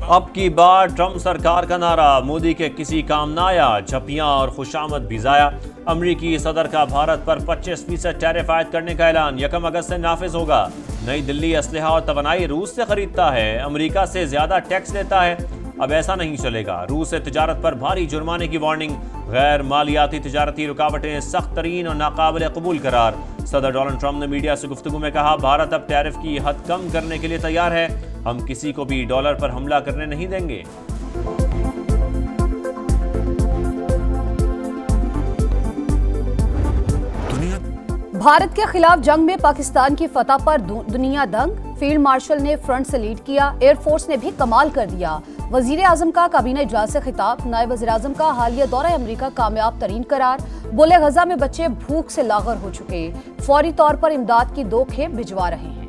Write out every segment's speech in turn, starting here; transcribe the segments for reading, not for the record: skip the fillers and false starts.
अब की बार ट्रंप सरकार का नारा, मोदी के किसी काम ना आया, झपियां और खुशामद भी जाया। अमरीकी सदर का भारत पर 25% टैरिफ आयद करने का ऐलान 1 अगस्त से नाफिज होगा। नई दिल्ली असलहा और तवानाई रूस से खरीदता है, अमरीका से ज्यादा टैक्स लेता है। अब ऐसा नहीं चलेगा, रूस से तिजारत पर भारी जुर्माने की वार्निंग। गैर मालियाती तिजारती रुकावटें सख्त तरीन और नाकाबिल कबूल करार। सदर डोनाल्ड ट्रंप ने मीडिया से गुफ्तगू में कहा, भारत अब टैरिफ की हद कम करने के लिए तैयार है, हम किसी को भी डॉलर पर हमला करने नहीं देंगे। भारत के खिलाफ जंग में पाकिस्तान की फतह पर दुनिया दंग। फील्ड मार्शल ने फ्रंट से लीड किया, एयरफोर्स ने भी कमाल कर दिया। वजीर आजम का काबीना इजलास से खिताब। नायब वजीर आजम का हालिया दौरा अमरीका कामयाब तरीन करार। बोले, गजा में बच्चे भूख से लागर हो चुके, फौरी तौर पर इमदाद की 2 खेप भिजवा रहे हैं।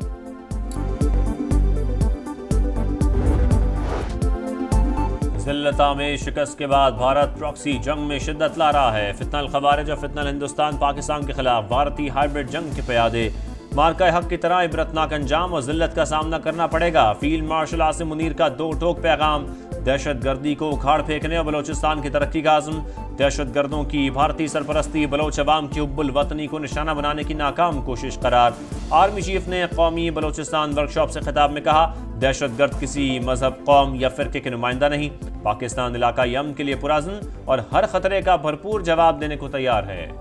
जिल्लता में शिकस्त के बाद भारत प्रॉक्सी जंग में शिद्दत ला रहा है। फितनल खवारिज और फितनल हिंदुस्तान पाकिस्तान के खिलाफ भारतीय हाइब्रिड जंग के प्यादे। मार्का हक की तरह इबरतनाक अंजाम और जिल्लत का सामना करना पड़ेगा। फील्ड मार्शल आसिम मुनीर का 2 टोक पैगाम। दहशत गर्दी को उखाड़ फेंकने और बलोचिस्तान की तरक्की का आज़म। दहशत गर्दों की भारतीय सरपरस्ती बलोच अवाम की हुब्बुल वतनी को निशाना बनाने की नाकाम कोशिश करार। आर्मी चीफ ने कौमी बलोचिस्तान वर्कशॉप से खिताब में कहा, दहशत गर्द किसी मजहब, कौम या फिरके के नुमाइंदा नहीं। पाकिस्तान इलाकाई अमन के लिए पुरअज़्म और हर खतरे का भरपूर जवाब देने को तैयार है।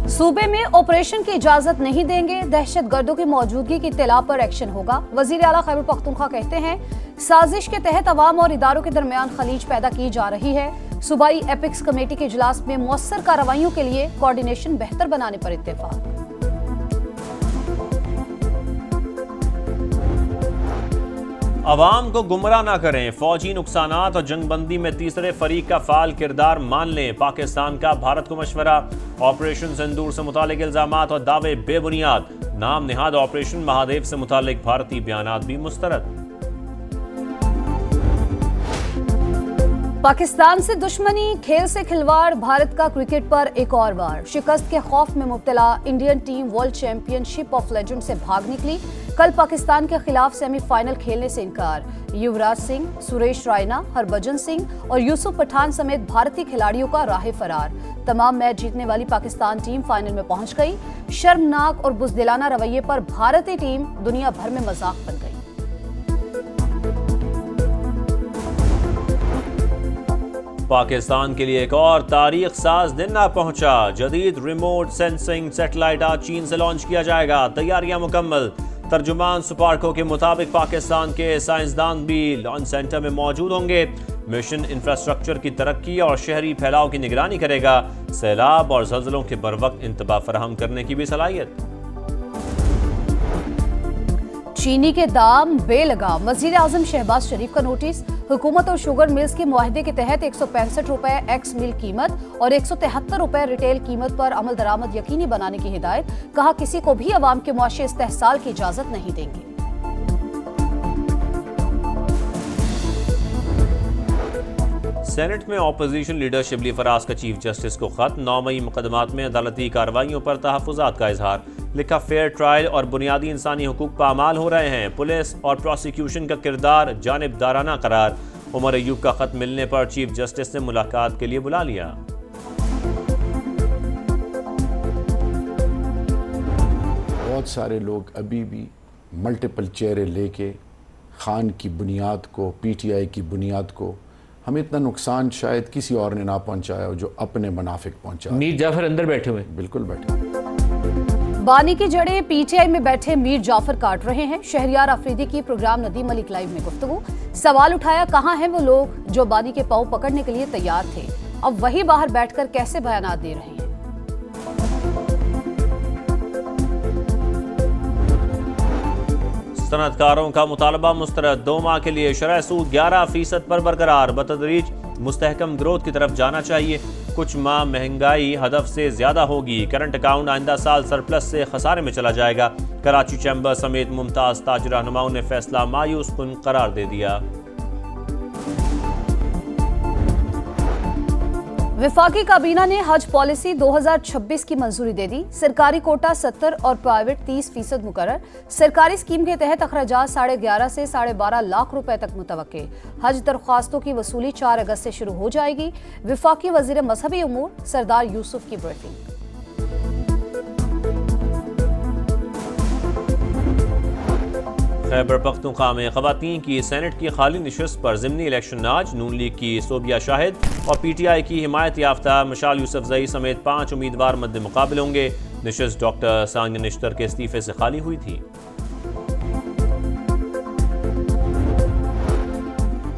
सूबे में ऑपरेशन की इजाजत नहीं देंगे, दहशत गर्दों की मौजूदगी की इत्तला पर एक्शन होगा। वजीर आला खैबर पख्तूनख्वा कहते हैं, साजिश के तहत अवाम और इदारों के दरमियान खलीज पैदा की जा रही है। सूबाई एपिक्स कमेटी के इजलास में मौसर कार्रवाइयों के लिए कोऑर्डिनेशन बेहतर बनाने पर इत्तेफाक। अवाम को गुमराह ना करें, फौजी नुकसानात और जंगबंदी में तीसरे फरीक का फाल किरदार मान लें। पाकिस्तान का भारत को मशवरा। ऑपरेशन सिंदूर से मुतालिक इल्जामात और दावे बेबुनियाद। नाम निहाद ऑपरेशन महादेव से मुतालिक भारतीय बयानात भी मुस्तरद। पाकिस्तान से दुश्मनी, खेल से खिलवाड़, भारत का क्रिकेट पर एक और वार। शिकस्त के खौफ में मुब्तला Indian team world championship of legend से भाग निकली। कल पाकिस्तान के खिलाफ सेमीफाइनल खेलने से इनकार। युवराज सिंह, सुरेश रायना, हरभजन सिंह और यूसुफ पठान समेत भारतीय खिलाड़ियों का राह फरार। तमाम मैच जीतने वाली पाकिस्तान टीम फाइनल में पहुंच गई। शर्मनाक और बुज़दिलाना रवैये पर भारतीय टीम दुनिया भर में मजाक बन गई। पाकिस्तान के लिए एक और तारीख साज दिन आ पहुंचा। जदीद रिमोट सेंसिंग सैटेलाइट आज चीन से लॉन्च किया जाएगा, तैयारियां मुकम्मल। तर्जुमान सुपार्को के मुताबिक पाकिस्तान के साइंसदान भी लॉन्च सेंटर में मौजूद होंगे। मिशन इंफ्रास्ट्रक्चर की तरक्की और शहरी फैलाव की निगरानी करेगा। सैलाब और ज़लज़लों के बरवक्त इंतबा फराहम करने की भी सलाहियत। चीनी के दाम बेलगाम। वजीर आजम शहबाज शरीफ का नोटिस। हुकूमत और शुगर मिल्स के मुआहदे के तहत 165 रुपए एक्स मिल कीमत और 173 रुपए रिटेल कीमत पर अमल दरामद यकीनी बनाने की हिदायत। कहा, किसी को भी अवाम के मुआशी इस्तेहसाल की इजाजत नहीं देंगे। सेनेट में ऑपोजिशन लीडर शिबली फराज का चीफ जस्टिस को खत। 9 मई मुकदमात में अदालती कार्रवाइयों पर तहफ़्फ़ुज़ात का इजहार। लिखा, फेयर ट्रायल और बुनियादी इंसानी हुकूक पामाल हो रहे हैं। पुलिस और प्रोसिक्यूशन का किरदार जानिबदाराना करार। उमर अयूब का खत मिलने पर चीफ जस्टिस ने मुलाकात के लिए बुला लिया। बहुत सारे लोग अभी भी मल्टीपल चेहरे लेके खान की बुनियाद को, पीटीआई की बुनियाद को, हमें इतना नुकसान शायद किसी और ने ना पहुंचाया जो अपने मुनाफिक पहुंचा। मीर जाफर अंदर बैठे हुए, बिल्कुल बैठे। बानी की जड़ें पीटीआई में बैठे मीर जाफर काट रहे हैं। शहरियार अफरीदी की प्रोग्राम नदीम मलिक लाइव में गुफ्तगू। सवाल उठाया, कहां हैं वो लोग जो बानी के पांव पकड़ने के लिए तैयार थे, अब वही बाहर बैठकर कैसे बयानात दे रहे हैं। सनअतकारों का मुतालबा मुस्तरद। 2 माह के लिए शरह सूद 11% पर बरकरार। बतदरीज मुस्तहकम ग्रोथ की तरफ जाना चाहिए। कुछ माह महंगाई हदफ से ज्यादा होगी। करंट अकाउंट आइंदा साल सरप्लस से खसारे में चला जाएगा। कराची चैम्बर समेत मुमताज ताज रहनुमाओं ने फैसला मायूस कुन करार दे दिया। विफाकी काबीना ने हज पॉलिसी 2026 की मंजूरी दे दी। सरकारी कोटा 70 और प्राइवेट 30% मुकर्रर। सरकारी स्कीम के तहत अखराजात 11.5 से 12.5 लाख रुपए तक मुतवक्के। हज दरख्वास्तों की वसूली 4 अगस्त से शुरू हो जाएगी। विफाकी वजीर मजहबी उमूर सरदार यूसुफ की ब्रीफिंग। खैबर पख्तूनख्वा में खवातीन की सेनेट की खाली नशिस्त पर ज़िमनी इलेक्शन आज। नून लीग की सोबिया शाहिद और PTI की हिमायत याफ्ता मशाल यूसुफजई समेत 5 उम्मीदवार मद्दे मुकाबले होंगे। नशिस्त डॉक्टर सानिया निश्तर के इस्तीफे से खाली हुई थी।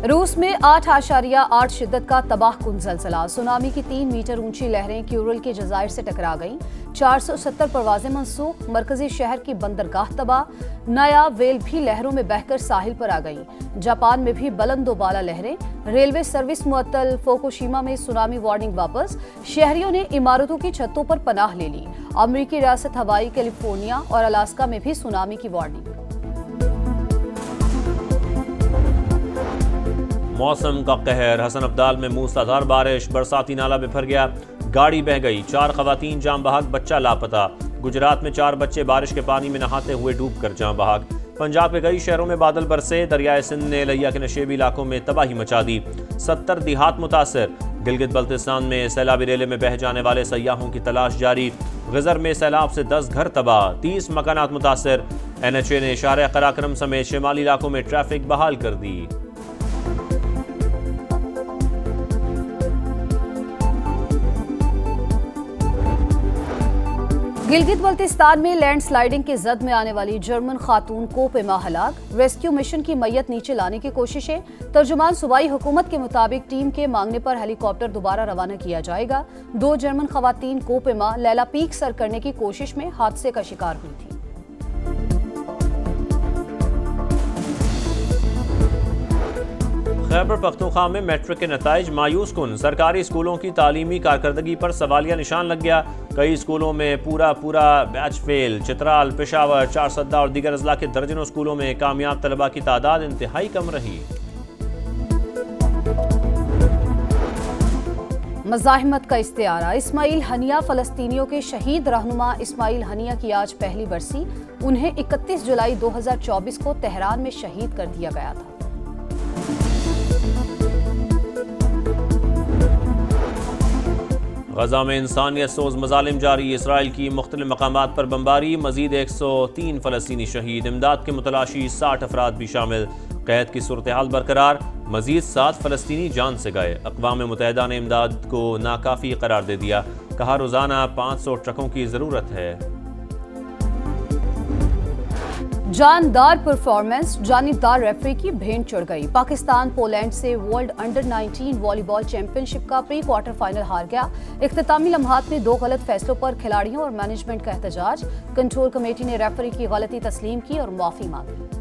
रूस में 8.8 शिद्दत का तबाहकुन ज़लज़ला। सुनामी की 3 मीटर ऊंची लहरें क्यूरल के जज़ायर से टकरा गईं। 470 परवाजें मनसूख। मरकजी शहर की बंदरगाह तबाह। नया वेल भी लहरों में बहकर साहिल पर आ गई। जापान में भी बुलंदोबाला लहरें। रेलवे सर्विस मुअत्तल। फुकुशिमा में सुनामी वार्निंग वापस। शहरियों ने इमारतों की छतों पर पनाह ले ली। अमरीकी रियासत हवाई, कैलिफोर्निया और अलास्का में भी सुनामी की वार्निंग। मौसम का कहर। हसन अब्दाल में मूसलाधार बारिश। बरसाती नाला बिफर गया, गाड़ी बह गई। 4 खवातीन जाम बहाक, बच्चा लापता। गुजरात में 4 बच्चे बारिश के पानी में नहाते हुए डूब कर जाम बहाक। पंजाब के कई शहरों में बादल बरसे। दरियाए सिंध ने लैया के नशेबी इलाकों में तबाही मचा दी। 70 देहात मुतासर। गिलगित बल्तिस्तान में सैलाबी रेले में बह जाने वाले सयाहों की तलाश जारी। गजर में सैलाब से 10 घर तबाह, 30 मकानात मुतासर। NHA ने शारे कराक्रम समेत शिमाली इलाकों में ट्रैफिक बहाल कर दी। गिलगित बल्तिस्तान में लैंडस्लाइडिंग की जद में आने वाली जर्मन खातून कोपेमा हलाक। रेस्क्यू मिशन की मैयत नीचे लाने की कोशिशें। तर्जुमान सूबाई हुकूमत के मुताबिक टीम के मांगने पर हेलीकॉप्टर दोबारा रवाना किया जाएगा। 2 जर्मन खवातीन कोपेमा लैला पीक सर करने की कोशिश में हादसे का शिकार हुई थी। खैबर पख्तूनख्वा में मैट्रिक के नताइज मायूस कुन। सरकारी स्कूलों की तालीमी कारकर्दगी पर सवालिया निशान लग गया। कई स्कूलों में पूरा बैच फेल। चित्राल, पेशावर, चारसद्दा और दीगर अजला के दर्जनों स्कूलों में कामयाब तलबा की तादाद इंतहाई कम रही। मज़ाहिमत का इस्तिआरा। इस्माइल हनिया फ़लस्तीनियों के शहीद रहनुमा इस्माइल हनिया की आज पहली बरसी। उन्हें 31 जुलाई 2024 को तेहरान में शहीद कर दिया गया था। गजा में इंसानियत सोज मजालिम जारी। इसराइल की मुख्तलिफ मकामात पर बमबारी। मजीद 103 फ़लस्तीनी शहीद। इमदाद के मुतलाशी 60 अफराद भी शामिल। कैद की सूरत हाल बरकरार। मजीद 7 फ़लस्तीनी जान से गए। अक़वाम मुत्तहिदा ने इमदाद को नाकाफ़ी करार दे दिया। कहा रोज़ाना 500 ट्रकों की ज़रूरत है। जानदार परफॉर्मेंस। जानिबदार रेफरी की भेंट चढ़ गई। पाकिस्तान पोलैंड से वर्ल्ड अंडर 19 वॉलीबॉल चैंपियनशिप का प्री क्वार्टर फाइनल हार गया। इख्तितामी लम्हात में 2 गलत फैसलों पर खिलाड़ियों और मैनेजमेंट का एहतजाज। कंट्रोल कमेटी ने रेफरी की गलती तस्लीम की और माफी मांगी।